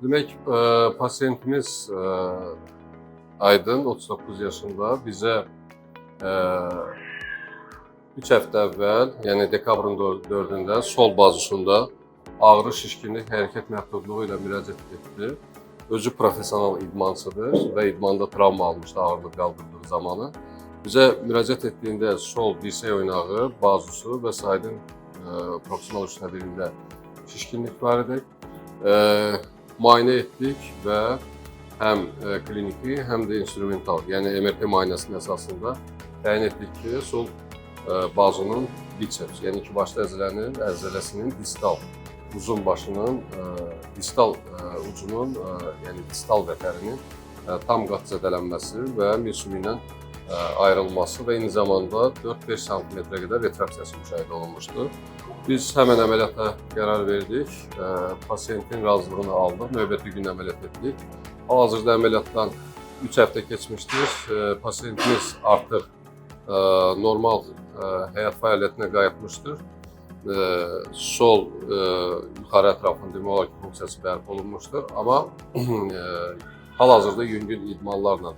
Demək, pasiyentimiz Aydın, 39 yaşında bizə 3 həftə əvvəl, yəni dekabrın 4-də sol bazusunda ağrı, şişkinlik, hərəkət məhdudluğu ilə müraciət etdi. Özü professional idmançıdır və idmanda travma almışdı ağırlıq qaldırdığı zamanı. Bizə müraciət etdiyində sol dirsək oynağı, bazusu və saydın proksimal uç təbirində şişkinlik var idi. Müayinə etdik və həm kliniki, həm də instrumental, yəni MRT müayinəsinin əsasında təyin etdik ki, sol bazunun biceps, yəni iki başlı əzələsinin distal, uzun başının distal ucunun, yəni distal vətərinin tam qat zədələnməsi və milsümü ilə ayrılması və eyni zamanda 4-5 cm qədər retraksiyası müşahidə olunmuşdu. Biz həmən əməliyyata qərar verdik, pasiyentin razılığını aldıq, növbəti gün əməliyyat etdik. Hal-hazırda əməliyyatdan 3 həftə keçmişdir, pasiyentimiz artıq normal həyat fəaliyyətinə qayıtmışdır. Sol yuxarı ətrafının demək olar ki, funksiyası bərpa olunmuşdur, amma hal-hazırda yüngül idmanlarla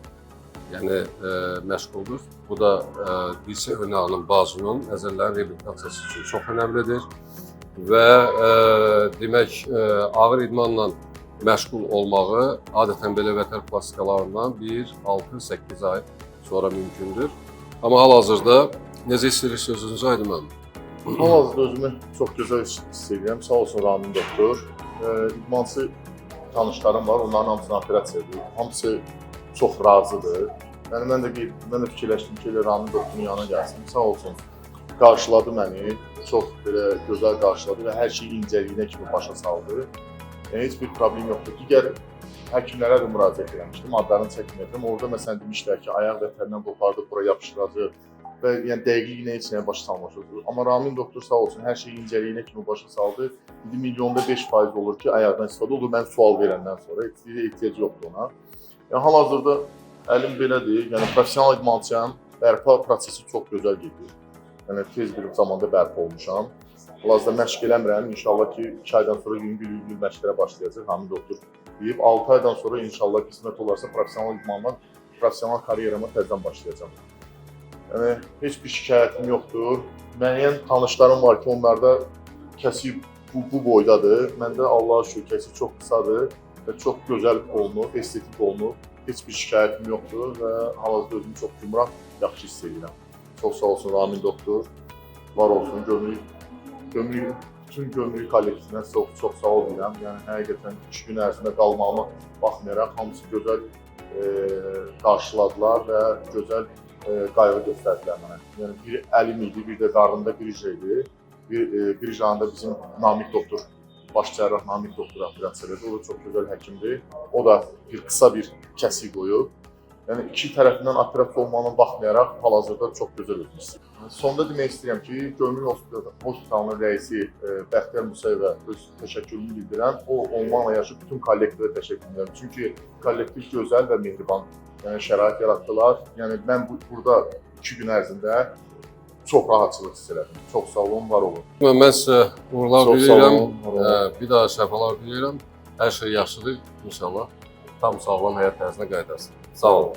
məşğuldur. Bu da dirsək oynağının bazunun, əzələlərin reabilitasiyası üçün çox önəmlidir və demək, ağır idmanla məşğul olmağı adətən belə vətər plastikalarından 1-6-8 ay sonra mümkündür. Amma hal-hazırda necə istəyir sözünüzü Aydın müəllim? Hal-hazırda özümü çox gözəl hiss edirəm. Sağ olsun Ramin doktor. İdmançı tanışlarım var, onların hamısını operasiya edir. Hamısı çox razıdır. Yəni mən də fikirləşdim ki, Ramin doktorun yanına gəlsin. Sağ olsun, qarşıladı məni, çox belə gözəl qarşıladı və hər şeyi incəliyinə kimi başa saldı. Yəni heç bir problem yoxdur. Digər həkimlərə də müraciət etmişdim, adlarını çəkmirdim. Orada məsələn demişlər ki, ayaq vətərindən qopardıb bura yapışdıracaq və yəni dəqiqliyinə heç nəyə başa salmışıq. Amma Ramin doktor sağ olsun, hər şeyi incəliyinə kimi başa saldı. İndi milyonda 5% olur ki, ayaqdan istifadə olur. Mən sual verəndən sonra ehtiyac yoxdur ona. Yəni hal-hazırda əlim belədir, yəni professional idmançıyam, bərpa prosesi çox gözəl gedir. Yəni tez bir zamanda bərpa olmuşam. Hal-hazırda məşq eləmirəm, inşallah ki 2 aydan sonra yüngül məşqlərə başlayacaq, Ramin doktor deyib. 6 aydan sonra inşallah qismət olarsa professional idmandan, professional karyerama təzədən başlayacağam. Yəni heç bir şikayətim yoxdur. Müəyyən tanışlarım var ki, onlarda kəsik bu boydadır. Məndə Allah'a şükür kəsik çox qısadır və çox gözəl olunur, estetik olunur. Heç bir şikayətim yoxdur və hal-hazırda özümü çox gümrah, yaxşı hiss edirəm. Çox sağ olsun Ramin doktor, var olsun, bütün gömrük kollektivinə çox sağ ol deyirəm. Yəni həqiqətən 2 gün ərzində qalmağıma baxmayaraq hamısı gözəl qarşıladılar və gözəl qayğı göstərdilər mənə. Yəni bir əlim idi, bir də qarnımda qrija idi. Qrijanda bizim Namik doktor, baş cərrah Namik doktor operasiya edir. O da çox gözəl həkimdir. O da qısa bir kəsik qoyub. Yəni iki tərəfindən operasiya olmağına baxmayaraq hal-hazırda çox gözəl özümüz. Sonda demək istəyirəm ki, Gömrük Hospitalının rəisi Bəxtiyar Musayevə öz təşəkkürümü bildirəm. O olmaqla yanaşı bütün kollektivə təşəkkür edirəm. Çünki kollektiv gözəl və mehriban şərait yaratdılar. Yəni mən burada 2 gün ərzində çox rahatçılıq hiss elədim. Çox sağ olun, var olun. Mən sizə uğurlar diləyirəm, bir daha şəfalar diləyirəm. Hər şey yaxşıdır inşallah. Tam sağlam həyat tərzinə qayıdarsın. Sağ olun.